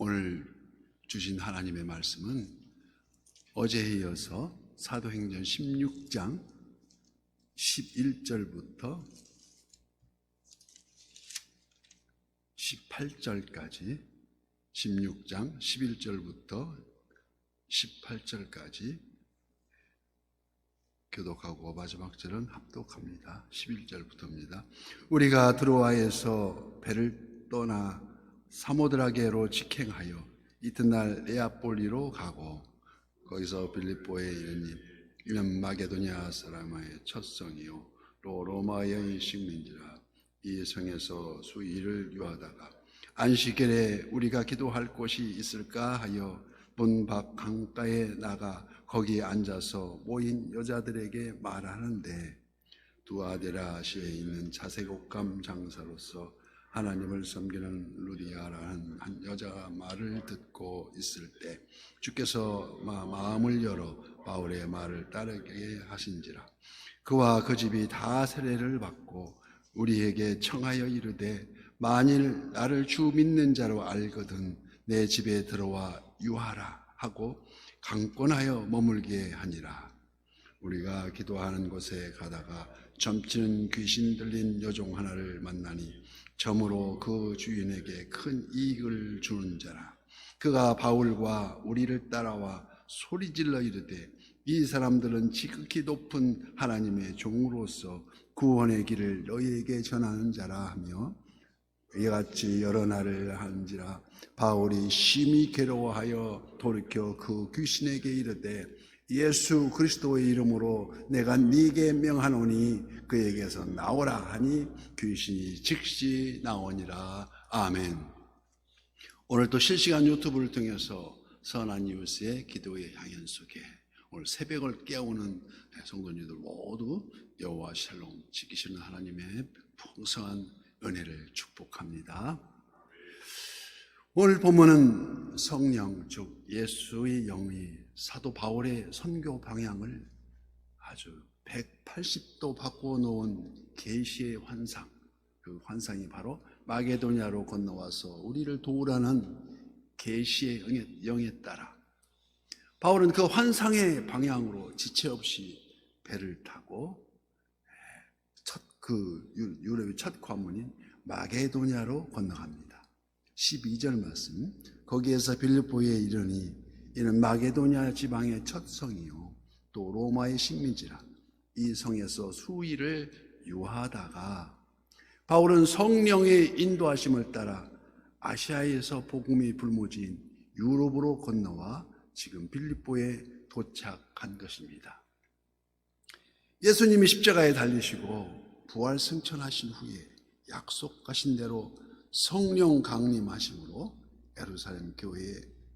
오늘 주신 하나님의 말씀은 어제에 이어서 사도행전 16장 11절부터 18절까지 16장 11절부터 18절까지 교독하고 마지막 절은 합독합니다. 11절부터입니다. 우리가 드로아에서 배를 떠나 사모드라게로 직행하여 이튿날 네아폴리로 가고 거기서 빌립보에 이르니 이는 마게도냐 사람의 첫 성이요 또 로마의 식민지라. 이 성에서 수일을 유하다가 안식일에 우리가 기도할 곳이 있을까 하여 문 밖 강가에 나가 거기에 앉아서 모인 여자들에게 말하는데 두아데라시에 있는 자색옷감 장사로서 하나님을 섬기는 루디아라는 한 여자가 말을 듣고 있을 때 주께서 마음을 열어 바울의 말을 따르게 하신지라. 그와 그 집이 다 세례를 받고 우리에게 청하여 이르되 만일 나를 주 믿는 자로 알거든 내 집에 들어와 유하라 하고 강권하여 머물게 하니라. 우리가 기도하는 곳에 가다가 점치는 귀신 들린 여종 하나를 만나니 점으로 그 주인에게 큰 이익을 주는 자라. 그가 바울과 우리를 따라와 소리질러 이르되 이 사람들은 지극히 높은 하나님의 종으로서 구원의 길을 너희에게 전하는 자라 하며 이같이 여러 날을 한지라. 바울이 심히 괴로워하여 돌이켜 그 귀신에게 이르되 예수 그리스도의 이름으로 내가 네게 명하노니 그에게서 나오라 하니 귀신이 즉시 나오니라. 아멘. 오늘 또 실시간 유튜브를 통해서 선한 이웃의 기도의 향연 속에 오늘 새벽을 깨우는 성도님들 모두 여호와 샬롬 지키시는 하나님의 풍성한 은혜를 축복합니다. 오늘 본문은 성령 즉 예수의 영이 사도 바울의 선교 방향을 아주 180도 바꾸어 놓은 계시의 환상, 그 환상이 바로 마게도냐로 건너와서 우리를 도우라는 계시의 영에 따라 바울은 그 환상의 방향으로 지체 없이 배를 타고 유럽의 첫 관문인 마게도냐로 건너갑니다. 12절 말씀, 거기에서 빌립보에 이르니 이는 마게도냐 지방의 첫 성이요 또 로마의 식민지라. 이 성에서 수일을 유하다가 바울은 성령의 인도하심을 따라 아시아에서 복음이 불모지인 유럽으로 건너와 지금 빌립보에 도착한 것입니다. 예수님이 십자가에 달리시고 부활 승천하신 후에 약속하신 대로 성령 강림하심으로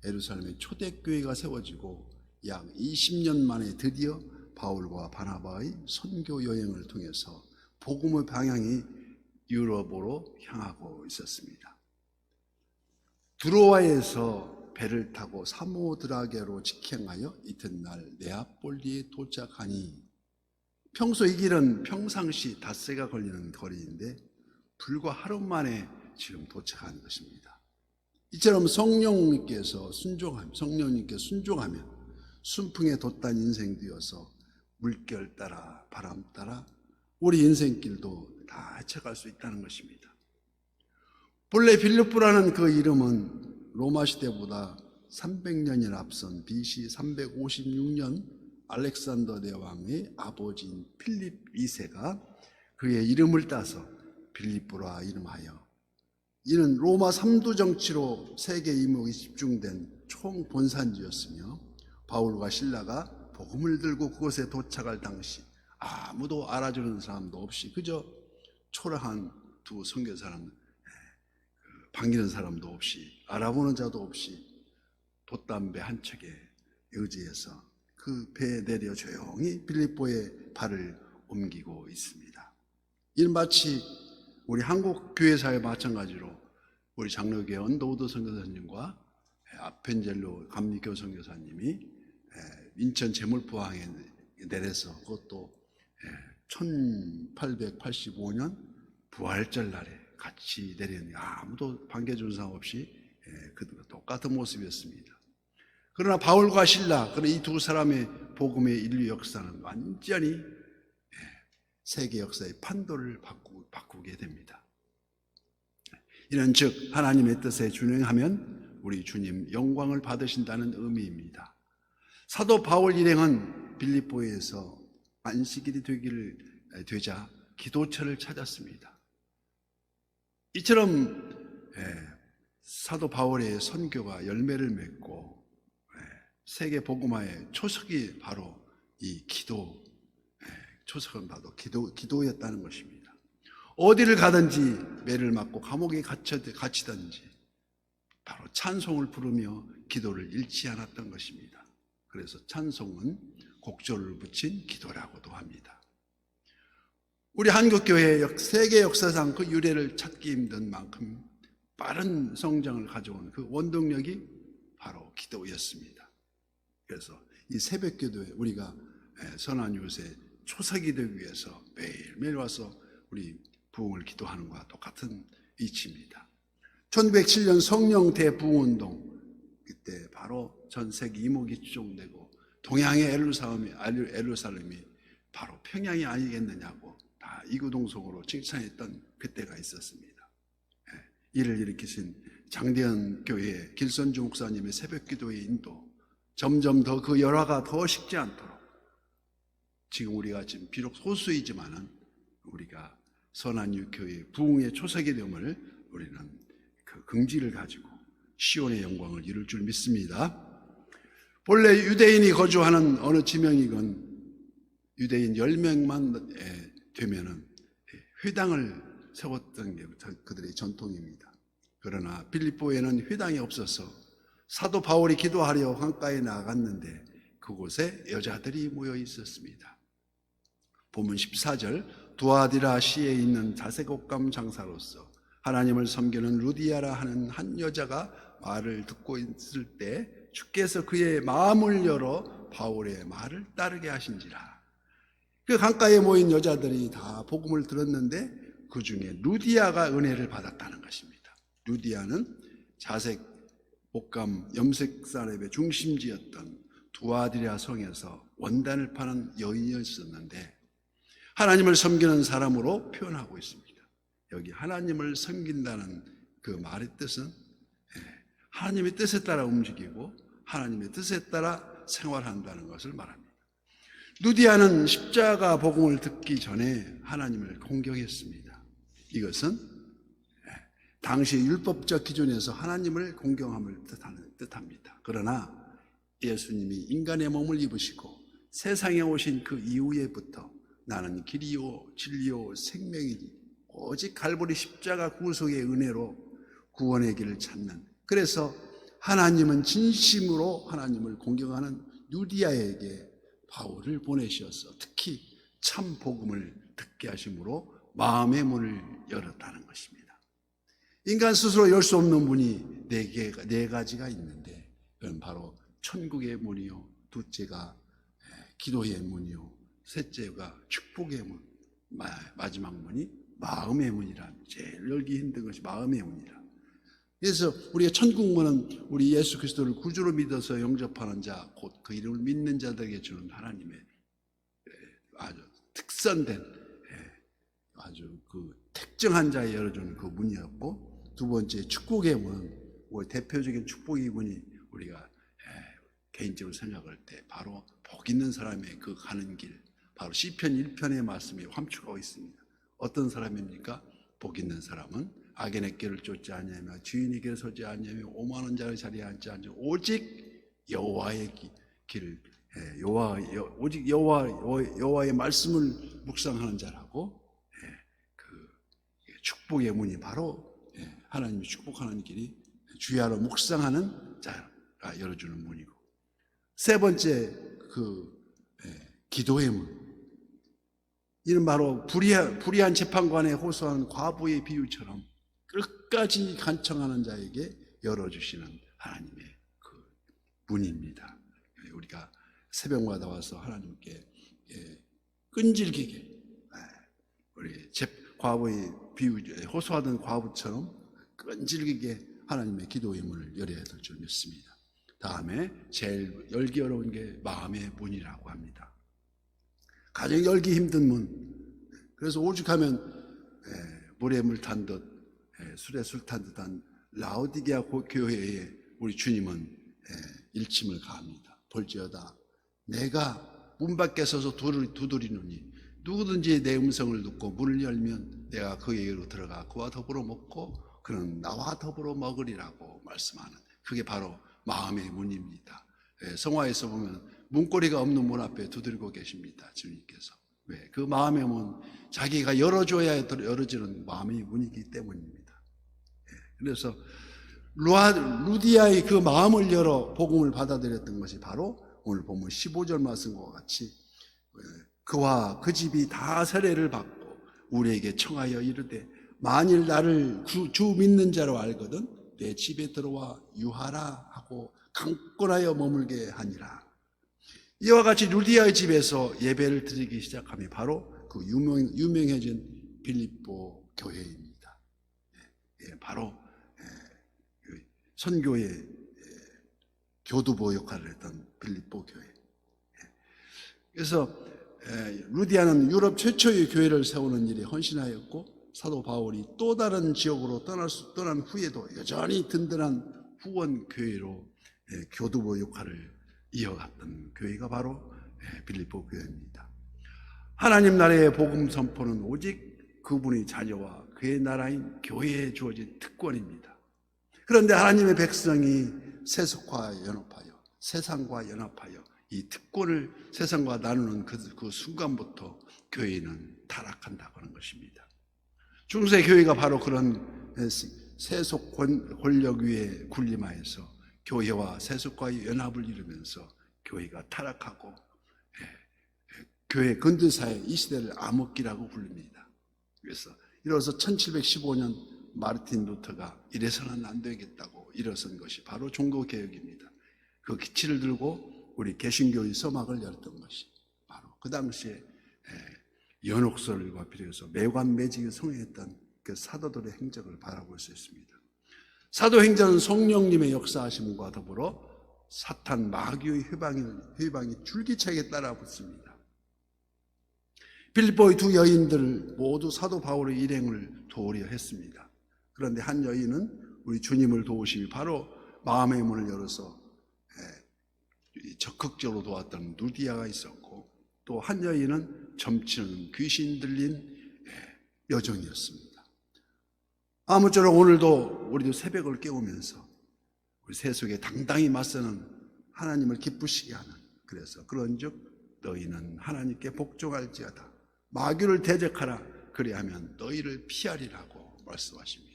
예루살렘의 초대교회가 세워지고 약 20년 만에 드디어 바울과 바나바의 선교 여행을 통해서 복음의 방향이 유럽으로 향하고 있었습니다. 드로아에서 배를 타고 사모드라게로 직행하여 이튿날 네아폴리에 도착하니 평소 이 길은 평상시 닷새가 걸리는 거리인데 불과 하루 만에 지금 도착한 것입니다. 이처럼 성령님께 순종하면 순풍에 돛단 인생되어서 물결 따라 바람 따라 우리 인생길도 다 헤쳐갈 수 있다는 것입니다. 본래 빌립보라는 그 이름은 로마 시대보다 300년이나 앞선 BC 356년 알렉산더 대왕의 아버지인 필립 2세가 그의 이름을 따서 빌립보라 이름하여 이는 로마 3두 정치로 세계 이목이 집중된 총본산지였으며 바울과 실라가 복음을 들고 그곳에 도착할 당시 아무도 알아주는 사람도 없이 그저 초라한 두 선교사람 반기는 사람도 없이 알아보는 자도 없이 돛담배 한 척에 의지해서 그 배에 내려 조용히 빌립보에 발을 옮기고 있습니다. 이는 마치 우리 한국 교회사에 마찬가지로 우리 장로교회 언더우드 선교사님과 아펜젤로 감리교 선교사님이 인천 제물포항에 내려서 그것도 1885년 부활절 날에 같이 내렸는데 아무도 반겨준 사람 없이 그들과 똑같은 모습이었습니다. 그러나 바울과 실라, 그런 이 두 사람의 복음의 인류 역사는 완전히 세계 역사의 판도를 바꾸게 됩니다. 이는 즉 하나님의 뜻에 준행하면 우리 주님 영광을 받으신다는 의미입니다. 사도 바울 일행은 빌립보에서 안식일이 되자 기도처를 찾았습니다. 이처럼 사도 바울의 선교가 열매를 맺고 세계 복음화의 초석이 바로 이 초석은 바로 기도였다는 것입니다. 어디를 가든지 매를 맞고 감옥에 갇히든지 바로 찬송을 부르며 기도를 잃지 않았던 것입니다. 그래서 찬송은 곡조를 붙인 기도라고도 합니다. 우리 한국교회의 세계 역사상 그 유래를 찾기 힘든 만큼 빠른 성장을 가져온 그 원동력이 바로 기도였습니다. 그래서 이 새벽 기도에 우리가 선한 요새 초석이 되기 위해서 매일매일 와서 우리 부흥을 기도하는 것과 똑같은 이치입니다. 1907년 성령 대부흥운동, 그때 바로 전 세계 이목이 추종되고 동양의 예루살렘이 바로 평양이 아니겠느냐고 다 이구동성으로 칭찬했던 그때가 있었습니다. 이를 일으키신 장대현 교회 길선주 목사님의 새벽 기도의 인도, 점점 더 그 열화가 더 식지 않도록 지금 우리가 지금 비록 소수이지만은 우리가 선한 교회의 부흥의 초석이 됨을 우리는 그 긍지를 가지고 시온의 영광을 이룰 줄 믿습니다. 본래 유대인이 거주하는 어느 지명이건 유대인 10명만 되면은 회당을 세웠던 게 그들의 전통입니다. 그러나 빌립보에는 회당이 없어서 사도 바울이 기도하려 강가에 나갔는데 그곳에 여자들이 모여 있었습니다. 본문 14절, 두아디라 시에 있는 자색옥감 장사로서 하나님을 섬기는 루디아라 하는 한 여자가 말을 듣고 있을 때 주께서 그의 마음을 열어 바울의 말을 따르게 하신지라. 그 강가에 모인 여자들이 다 복음을 들었는데 그 중에 루디아가 은혜를 받았다는 것입니다. 루디아는 자색 옥감 염색산업의 중심지였던 두아디라 성에서 원단을 파는 여인이었었는데 하나님을 섬기는 사람으로 표현하고 있습니다. 여기 하나님을 섬긴다는 그 말의 뜻은 하나님의 뜻에 따라 움직이고 하나님의 뜻에 따라 생활한다는 것을 말합니다. 루디아는 십자가 복음을 듣기 전에 하나님을 공경했습니다. 이것은 당시 율법적 기준에서 하나님을 공경함을 뜻합니다. 그러나 예수님이 인간의 몸을 입으시고 세상에 오신 그 이후에부터 나는 길이요 진리요 생명이니 오직 갈보리 십자가 구속의 은혜로 구원의 길을 찾는, 그래서 하나님은 진심으로 하나님을 공경하는 루디아에게 바울을 보내셔서 특히 참 복음을 듣게 하심으로 마음의 문을 열었다는 것입니다. 인간 스스로 열 수 없는 문이 네 가지가 있는데 그건 바로 천국의 문이요, 둘째가 기도의 문이요, 셋째가 축복의 문, 마지막 문이 마음의 문이라. 제일 열기 힘든 것이 마음의 문이라. 그래서 우리가 천국문은 우리 예수 그리스도를 구주로 믿어서 영접하는 자, 곧 그 이름을 믿는 자들에게 주는 하나님의 아주 특선된 아주 그 특정한 자에 열어주는 그 문이었고, 두 번째 축복의 문, 우리 대표적인 축복의 문이 우리가 개인적으로 생각할 때 바로 복 있는 사람의 그 가는 길, 바로 시편 1편의 말씀이 함축하고 있습니다. 어떤 사람입니까? 복 있는 사람은 악인의 길을 쫓지 아니하며 주인의 길을 서지 아니하며 오만한 자의 자리에 앉지 아니하며 오직 여호와의 길을 오직 여호와의 말씀을 묵상하는 자라고, 그 축복의 문이 바로 하나님이 축복하는 길이 주야로 묵상하는 자가 열어주는 문이고, 세 번째 그 기도의 문, 이는 바로 불의한 재판관에 호소하는 과부의 비유처럼 끝까지 간청하는 자에게 열어주시는 하나님의 그 문입니다. 우리가 새벽마다 와서 하나님께 끈질기게 우리 과부의 비유, 호소하던 과부처럼 끈질기게 하나님의 기도의 문을 열어야 될 줄 믿습니다. 다음에 제일 열기 어려운 게 마음의 문이라고 합니다. 가장 열기 힘든 문. 그래서 오죽하면 물에 물 탄 듯 술에 술 탄 듯한 라오디게아 교회에 우리 주님은 일침을 가합니다. 볼지어다 내가 문 밖에 서서 두드리노니 누구든지 내 음성을 듣고 문을 열면 내가 그에게로 들어가 그와 더불어 먹고 그는 나와 더불어 먹으리라고 말씀하는, 그게 바로 마음의 문입니다. 성화에서 보면 문고리가 없는 문 앞에 두드리고 계십니다. 주님께서. 왜? 그 마음의 문, 자기가 열어줘야 열어지는 마음의 문이기 때문입니다. 그래서 루디아의 그 마음을 열어 복음을 받아들였던 것이 바로 오늘 보면 15절 말씀과 같이 그와 그 집이 다 세례를 받고 우리에게 청하여 이르되 만일 나를 주 믿는 자로 알거든 내 집에 들어와 유하라 하고 강권하여 머물게 하니라. 이와 같이 루디아의 집에서 예배를 드리기 시작하면 바로 그 유명해진 빌립보 교회입니다. 바로 선교의 교두보 역할을 했던 빌립보 교회. 그래서 루디아는 유럽 최초의 교회를 세우는 일에 헌신하였고 사도 바울이 또 다른 지역으로 떠난 후에도 여전히 든든한 후원 교회로 교두보 역할을 이어갔던 교회가 바로 빌립보 교회입니다. 하나님 나라의 복음 선포는 오직 그분의 자녀와 그의 나라인 교회에 주어진 특권입니다. 그런데 하나님의 백성이 세속과 연합하여 세상과 연합하여 이 특권을 세상과 나누는 그 순간부터 교회는 타락한다고 하는 것입니다. 중세 교회가 바로 그런 세속 권력 위에 군림하여서 교회와 세속과의 연합을 이루면서 교회가 타락하고 교회 근대사회 이 시대를 암흑기라고 부릅니다. 그래서 이로써 1715년 마르틴 루터가 이래서는 안 되겠다고 일어선 것이 바로 종교개혁입니다. 그 기치를 들고 우리 개신교의 서막을 열었던 것이 바로 그 당시에 연옥설과 비례해서 매관매직을 성행했던 그 사도들의 행적을 바라볼 수 있습니다. 사도행전은 성령님의 역사하심과 더불어 사탄 마귀의 회방이 줄기차게 따라붙습니다. 빌립보의 두 여인들을 모두 사도 바울의 일행을 도우려 했습니다. 그런데 한 여인은 우리 주님을 도우심이 바로 마음의 문을 열어서 적극적으로 도왔던 루디아가 있었고 또 한 여인은 점치는 귀신 들린 여종이었습니다. 아무쪼록 오늘도 우리도 새벽을 깨우면서 우리 세속에 당당히 맞서는 하나님을 기쁘시게 하는, 그래서 그런즉 너희는 하나님께 복종할지어다 마귀를 대적하라 그리하면 너희를 피하리라고 말씀하십니다.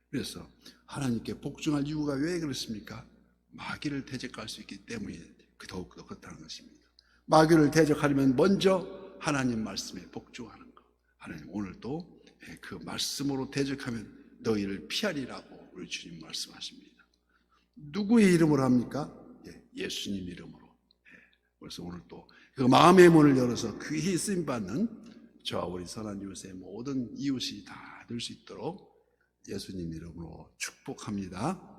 그래서 하나님께 복종할 이유가 왜 그렇습니까? 마귀를 대적할 수 있기 때문에 더욱더 그렇다는 것입니다. 마귀를 대적하려면 먼저 하나님 말씀에 복종하는 것. 하나님 오늘도 그 말씀으로 대적하면 너희를 피하리라고 우리 주님 말씀하십니다. 누구의 이름으로 합니까? 예수님 이름으로. 그래서 오늘 또 그 마음의 문을 열어서 귀히 쓰임받는 저와 우리 선한 이웃의 모든 이웃이 다 될 수 있도록 예수님 이름으로 축복합니다.